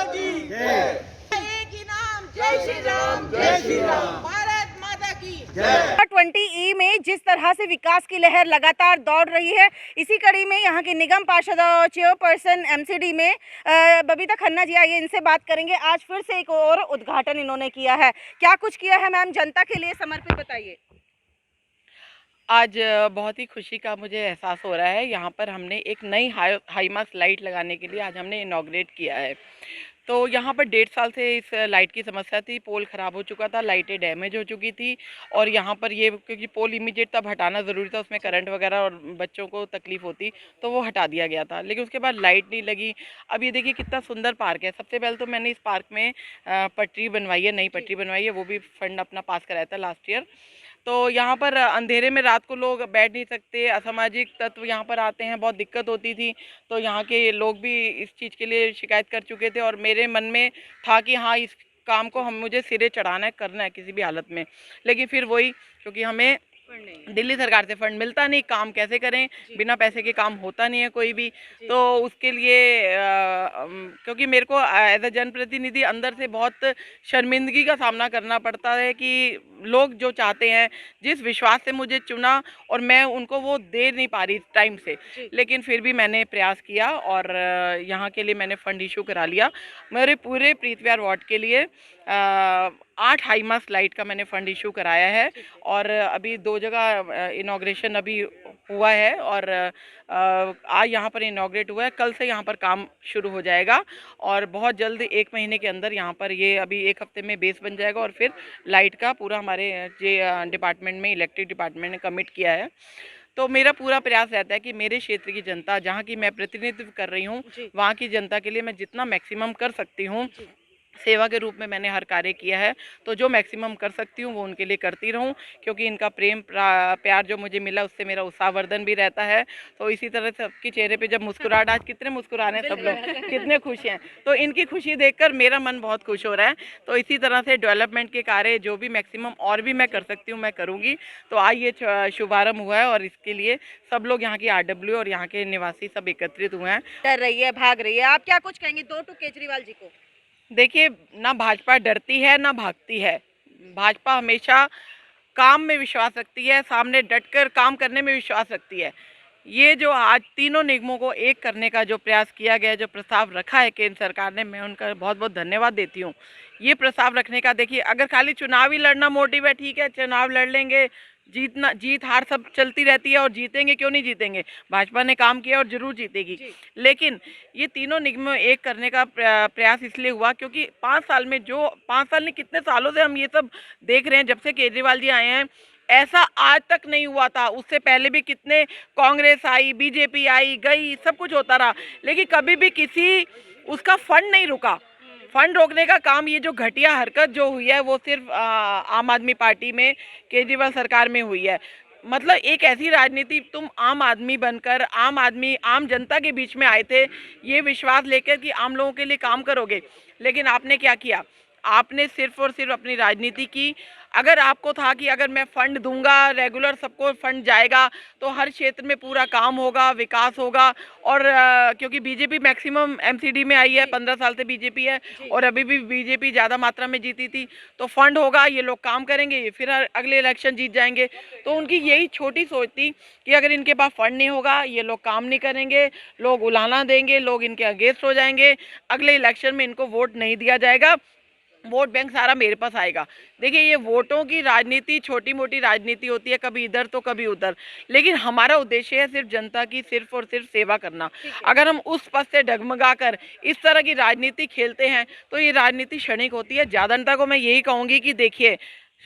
की जय। एक ही नाम, जय श्री राम, जय श्री राम। भारत माता की जय। 20E में जिस तरह से विकास की लहर लगातार दौड़ रही है, इसी कड़ी में यहाँ के निगम पार्षद और चेयरपर्सन MCD में बबीता खन्ना जी आइए, इनसे बात करेंगे। आज फिर से एक और उद्घाटन इन्होंने किया है। क्या कुछ किया है मैम, जनता के लिए समर्पित बताइए। आज बहुत ही खुशी का मुझे एहसास हो रहा है। यहाँ पर हमने एक नई हाईमार्क्स लाइट लगाने के लिए आज हमने इनॉग्रेट किया है। तो यहाँ पर 1.5 साल से इस लाइट की समस्या थी। पोल ख़राब हो चुका था, लाइटें डैमेज हो चुकी थी और यहाँ पर ये क्योंकि पोल इमीडिएट तब हटाना ज़रूरी था, उसमें करंट वगैरह और बच्चों को तकलीफ़ होती, तो वो हटा दिया गया था। लेकिन उसके बाद लाइट नहीं लगी। अब ये देखिए कितना सुंदर पार्क है। सबसे पहले तो मैंने इस पार्क में पटरी बनवाई है, नई पटरी बनवाई है, वो भी फंड अपना पास कराया था लास्ट ईयर। तो यहाँ पर अंधेरे में रात को लोग बैठ नहीं सकते, असामाजिक तत्व यहाँ पर आते हैं, बहुत दिक्कत होती थी। तो यहाँ के लोग भी इस चीज़ के लिए शिकायत कर चुके थे और मेरे मन में था कि हाँ, इस काम को मुझे सिरे चढ़ाना है, करना है किसी भी हालत में। लेकिन फिर वही, क्योंकि हमें दिल्ली सरकार से फंड मिलता नहीं, काम कैसे करें, बिना पैसे के काम होता नहीं है कोई भी। तो उसके लिए क्योंकि मेरे को एज अ जनप्रतिनिधि अंदर से बहुत शर्मिंदगी का सामना करना पड़ता है कि लोग जो चाहते हैं, जिस विश्वास से मुझे चुना और मैं उनको वो दे नहीं पा रही टाइम से। लेकिन फिर भी मैंने प्रयास किया और यहाँ के लिए मैंने फंड इशू करा लिया। मेरे पूरे प्रीत विहार वार्ड के लिए 8 हाईमार्क्स लाइट का मैंने फंड इशू कराया है और अभी 2 जगह इनॉग्रेशन अभी हुआ है और आज यहाँ पर इनॉग्रेट हुआ है। कल से यहाँ पर काम शुरू हो जाएगा और बहुत जल्द 1 महीने के अंदर यहाँ पर ये अभी 1 हफ्ते में बेस बन जाएगा और फिर लाइट का पूरा हमारे डिपार्टमेंट में, इलेक्ट्रिक डिपार्टमेंट ने कमिट किया है। तो मेरा पूरा प्रयास रहता है कि मेरे क्षेत्र की जनता, जहाँ की मैं प्रतिनिधित्व कर रही हूँ, वहाँ की जनता के लिए मैं जितना मैक्सिमम कर सकती हूँ, सेवा के रूप में मैंने हर कार्य किया है। तो जो मैक्सिमम कर सकती हूँ वो उनके लिए करती रहूँ, क्योंकि इनका प्रेम प्यार जो मुझे मिला उससे मेरा उत्साहवर्धन भी रहता है। तो इसी तरह से सबके चेहरे पे जब मुस्कुराहट, आज कितने मुस्कुरा रहे हैं सब लोग, कितने खुश हैं, तो इनकी खुशी देखकर मेरा मन बहुत खुश हो रहा है। तो इसी तरह से डेवलपमेंट के कार्य जो भी मैक्सिमम और भी मैं कर सकती हूँ मैं करूँगी। तो आज ये शुभारम्भ हुआ है और इसके लिए सब लोग, यहाँ की RW और यहाँ के निवासी सब एकत्रित हुए हैं। डर रही है, भाग रही है, आप क्या कुछ कहेंगे 2 टू केजरीवाल जी को? देखिए, ना भाजपा डरती है ना भागती है। भाजपा हमेशा काम में विश्वास रखती है, सामने डटकर काम करने में विश्वास रखती है। ये जो आज तीनों निगमों को एक करने का जो प्रयास किया गया, जो प्रस्ताव रखा है केंद्र सरकार ने, मैं उनका बहुत बहुत धन्यवाद देती हूँ। ये प्रस्ताव रखने का, देखिए, अगर खाली चुनाव ही लड़ना मोटिव है, ठीक है, चुनाव लड़ लेंगे, जीत हार सब चलती रहती है और जीतेंगे, क्यों नहीं जीतेंगे, भाजपा ने काम किया और जरूर जीतेगी। लेकिन ये तीनों निगम एक करने का प्रयास इसलिए हुआ क्योंकि 5 साल में, जो 5 साल में कितने सालों से हम ये सब देख रहे हैं, जब से केजरीवाल जी आए हैं, ऐसा आज तक नहीं हुआ था। उससे पहले भी कितने कांग्रेस आई, BJP आई गई, सब कुछ होता रहा, लेकिन कभी भी किसी उसका फंड नहीं रुका। फंड रोकने का काम, ये जो घटिया हरकत जो हुई है, वो सिर्फ आम आदमी पार्टी में, केजरीवाल सरकार में हुई है। मतलब एक ऐसी राजनीति, तुम आम आदमी बनकर, आम जनता के बीच में आए थे ये विश्वास लेकर कि आम लोगों के लिए काम करोगे, लेकिन आपने क्या किया? आपने सिर्फ और सिर्फ अपनी राजनीति की। अगर आपको था कि अगर मैं फंड दूंगा, रेगुलर सबको फंड जाएगा, तो हर क्षेत्र में पूरा काम होगा, विकास होगा। और क्योंकि BJP मैक्सिमम MCD में आई है, 15 साल से BJP है और अभी भी BJP ज़्यादा मात्रा में जीती थी, तो फंड होगा, ये लोग काम करेंगे, फिर अगले इलेक्शन जीत जाएंगे। तो उनकी यही छोटी सोच थी कि अगर इनके पास फंड नहीं होगा, ये लोग काम नहीं करेंगे, लोग उलाहना देंगे, लोग इनके अगेंस्ट हो जाएंगे, अगले इलेक्शन में इनको वोट नहीं दिया जाएगा, वोट बैंक सारा मेरे पास आएगा। देखिए, ये वोटों की राजनीति छोटी मोटी राजनीति होती है, कभी इधर तो कभी उधर, लेकिन हमारा उद्देश्य है सिर्फ जनता की सिर्फ और सिर्फ सेवा करना। अगर हम उस पद से डगमगा कर इस तरह की राजनीति खेलते हैं तो ये राजनीति क्षणिक होती है। जनता को मैं यही कहूँगी कि देखिए,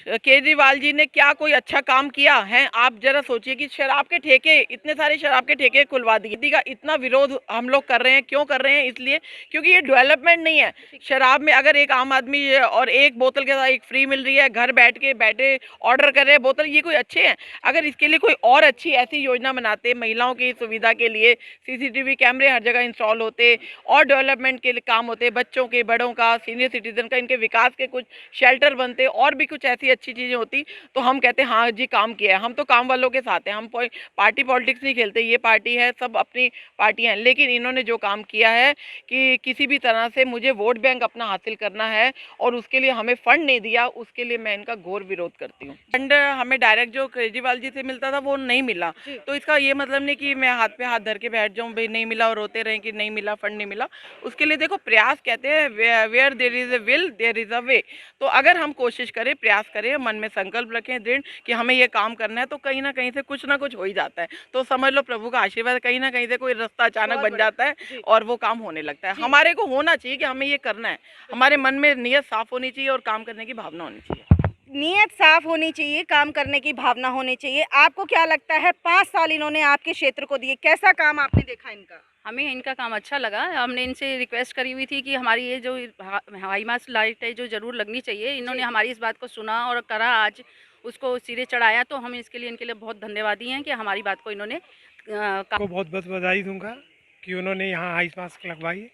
केजरीवाल जी ने क्या कोई अच्छा काम किया है? आप जरा सोचिए कि शराब के ठेके, इतने सारे शराब के ठेके खुलवा दिए, का इतना विरोध हम लोग कर रहे हैं। क्यों कर रहे हैं? इसलिए क्योंकि ये डेवलपमेंट नहीं है। शराब में अगर एक आम आदमी और एक बोतल के साथ एक फ्री मिल रही है, घर बैठे ऑर्डर कर रहे हैं बोतल, ये कोई अच्छे हैं? अगर इसके लिए कोई और अच्छी ऐसी योजना बनाते, महिलाओं की सुविधा के लिए CCTV कैमरे हर जगह इंस्टॉल होते और डेवलपमेंट के लिए काम होते, बच्चों के, बड़ों का, सीनियर सिटीजन का, इनके विकास के कुछ शेल्टर बनते और भी कुछ ऐसी ऐसी अच्छी चीज़ें होती तो हम कहते हाँ जी काम किया है। हम तो काम वालों के साथ हैं, हम पार्टी पॉलिटिक्स नहीं खेलते, ये पार्टी है, सब अपनी पार्टियाँ हैं। लेकिन इन्होंने जो काम किया है कि किसी भी तरह से मुझे वोट बैंक अपना हासिल करना है और उसके लिए हमें फंड नहीं दिया, उसके लिए मैं इनका घोर विरोध करती हूँ। फंड हमें डायरेक्ट जो केजरीवाल जी से मिलता था वो नहीं मिला, तो इसका ये मतलब नहीं कि मैं हाथ पे हाथ धर के बैठ जाऊँ भाई नहीं मिला और रोते रहें कि नहीं मिला, फंड नहीं मिला। उसके लिए देखो प्रयास कहते हैं, where there is a will there is a way. तो अगर हम कोशिश करें, प्रयास करें, मन में संकल्प रखें दृढ़ कि हमें ये काम करना है, तो कहीं ना कहीं से कुछ ना कुछ हो ही जाता है। तो समझ लो प्रभु का आशीर्वाद, कहीं ना कहीं से कोई रास्ता अचानक बन जाता है और वो काम होने लगता है। हमारे को होना चाहिए कि हमें ये करना है, हमारे मन में नियत साफ होनी चाहिए और काम करने की भावना होनी चाहिए। नियत साफ होनी चाहिए, काम करने की भावना होनी चाहिए। आपको क्या लगता है 5 साल इन्होंने आपके क्षेत्र को दिए, कैसा काम आपने देखा इनका? हमें इनका काम अच्छा लगा। हमने इनसे रिक्वेस्ट करी हुई थी कि हमारी ये जो हाई मास्ट लाइट है जो ज़रूर लगनी चाहिए, इन्होंने हमारी इस बात को सुना और करा, आज उसको सिरे चढ़ाया। तो हम इसके लिए इनके लिए बहुत धन्यवादी हैं कि हमारी बात को इन्होंने को बहुत बहुत बधाई दूंगा कि उन्होंने यहाँ हाई मास्क लगवाई।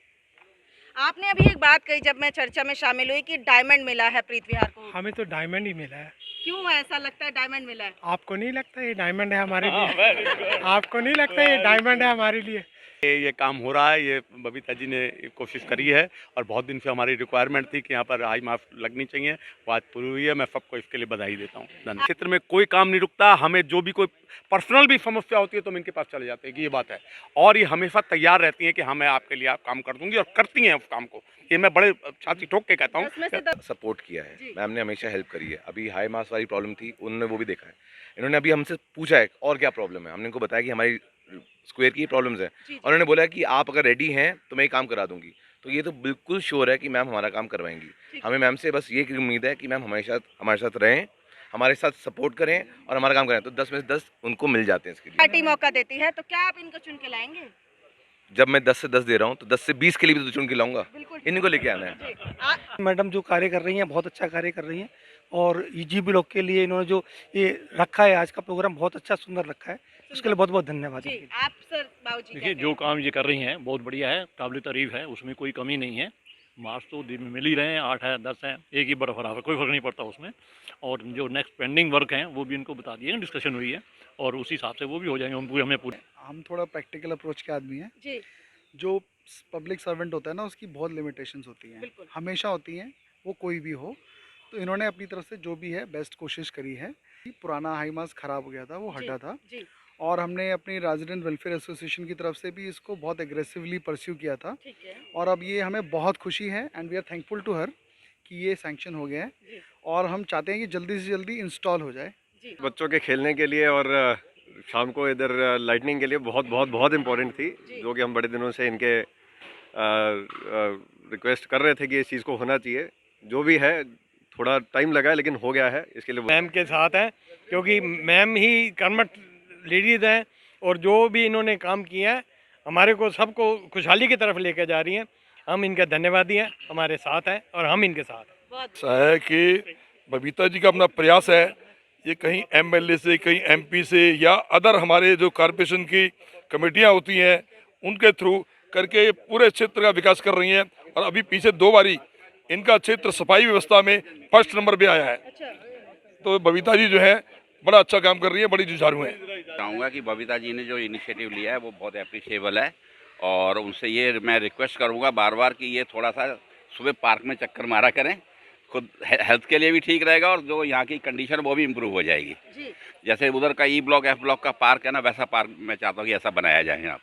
आपने अभी एक बात कही जब मैं चर्चा में शामिल हुई कि डायमंड मिला है प्रीत विहार को। हमें तो डायमंड ही मिला है। क्यों ऐसा लगता है डायमंड मिला है? आपको नहीं लगता ये डायमंड है हमारे लिए? आपको नहीं लगता ये डायमंड है हमारे लिए? ये काम हो रहा है, ये बबीता जी ने कोशिश करी है और बहुत दिन से हमारी रिक्वायरमेंट थी कि यहाँ पर हाई मास्क लगनी चाहिए, वो आज पूरी हुई है। मैं सबको इसके लिए बधाई देता हूँ। धन्यवाद। क्षेत्र में कोई काम नहीं रुकता, हमें जो भी कोई पर्सनल भी समस्या होती है तो हम इनके पास चले जाते हैं कि ये बात है, और ये हमेशा तैयार रहती हैं कि हाँ मैं आपके लिए आप काम कर दूंगी, और करती हैं उस काम को। ये मैं बड़े छाती ठोक के कहता हूँ। सपोर्ट किया है, मैम ने हमेशा हेल्प करी है। अभी हाई मास वाली प्रॉब्लम थी, उन्होंने वो भी देखा है। इन्होंने अभी हमसे पूछा है और क्या प्रॉब्लम है, हमने इनको बताया कि हमारी स्क्वायर की प्रॉब्लम्स है, और उन्होंने बोला कि आप अगर रेडी हैं तो मैं ये काम करा दूंगी। तो ये तो बिल्कुल श्योर है कि मैम हमारा काम करवाएंगी। हमें मैम से बस ये उम्मीद है कि मैम हमारे साथ रहें, हमारे साथ सपोर्ट करें और हमारा काम करें। तो 10 में से 10 उनको मिल जाते हैं इसके लिए। पार्टी मौका देती है, तो क्या आप इनको चुन के लाएंगे? जब मैं 10 से 10 दे रहा हूँ तो 10 से 20 के लिए भी तो चुन के लाऊंगा, इनको लेके आना है। मैडम जो कार्य कर रही हैं बहुत अच्छा कार्य कर रही हैं, और ईजी ब्लॉक के लिए इन्होंने जो ये रखा है आज का प्रोग्राम बहुत अच्छा सुंदर रखा है, उसके लिए बहुत बहुत धन्यवाद। जी, आप सर बाबूजी देखिए जो काम ये कर रही हैं बहुत बढ़िया है, काबिल तारीफ है, उसमें कोई कमी नहीं है। मार्क्स तो दिन में मिल ही रहे हैं, 8 है 10 है, एक ही बड़ा फर्क है, कोई फर्क नहीं पड़ता उसमें। और जो नेक्स्ट पेंडिंग वर्क हैं वो भी इनको बता दिए, डिस्कशन हुई है और उसी हिसाब से वो भी हो जाएंगे। हम थोड़ा प्रैक्टिकल अप्रोच के आदमी हैं। जी, जो पब्लिक सर्वेंट होता है ना, उसकी बहुत लिमिटेशंस होती हैं, हमेशा होती हैं, वो कोई भी हो। तो इन्होंने अपनी तरफ से जो भी है बेस्ट कोशिश करी है। पुराना हाई मास्क खराब हो गया था, वो हटा था, और हमने अपनी रेजिडेंट वेलफेयर एसोसिएशन की तरफ से भी इसको बहुत एग्रेसिवली परस्यू किया था। और अब ये हमें बहुत खुशी है and we are thankful to her कि ये सैंक्शन हो गया है, और हम चाहते हैं कि जल्दी से जल्दी इंस्टॉल हो जाए। बच्चों के खेलने के लिए और शाम को इधर लाइटनिंग के लिए बहुत बहुत बहुत इम्पोर्टेंट थी, जो कि हम बड़े दिनों से इनके रिक्वेस्ट कर रहे थे कि इस चीज़ को होना चाहिए। जो भी है थोड़ा टाइम लगा है लेकिन हो गया है, इसके लिए मैम के साथ हैं क्योंकि मैम ही कर्मठ लेडीज़ हैं, और जो भी इन्होंने काम किया है हमारे को सबको खुशहाली की तरफ लेकर जा रही हैं। हम इनका धन्यवादी हैं, हमारे साथ हैं और हम इनके साथ हैं। ऐसा है कि बबीता जी का अपना प्रयास है, ये कहीं एमएलए से, कहीं एमपी से, या अदर हमारे जो कॉर्पोरेशन की कमेटियां होती हैं उनके थ्रू करके पूरे क्षेत्र का विकास कर रही हैं। और अभी पीछे 2 बारी इनका क्षेत्र सफाई व्यवस्था में फर्स्ट नंबर पे आया है। तो बबीता जी जो है बड़ा अच्छा काम कर रही है, बड़ी जुझारू हैं। चाहूँगा कि बबीता जी ने जो इनिशिएटिव लिया है वो बहुत अप्रिशिएबल है, और उनसे ये मैं रिक्वेस्ट करूँगा बार बार कि ये थोड़ा सा सुबह पार्क में चक्कर मारा करें, खुद हेल्थ के लिए भी ठीक रहेगा और जो यहाँ की कंडीशन वो भी इम्प्रूव हो जाएगी। जैसे उधर का ई ब्लॉक, एफ ब्लॉक का पार्क है ना, वैसा पार्क मैं चाहता हूँ कि ऐसा बनाया जाए यहाँ।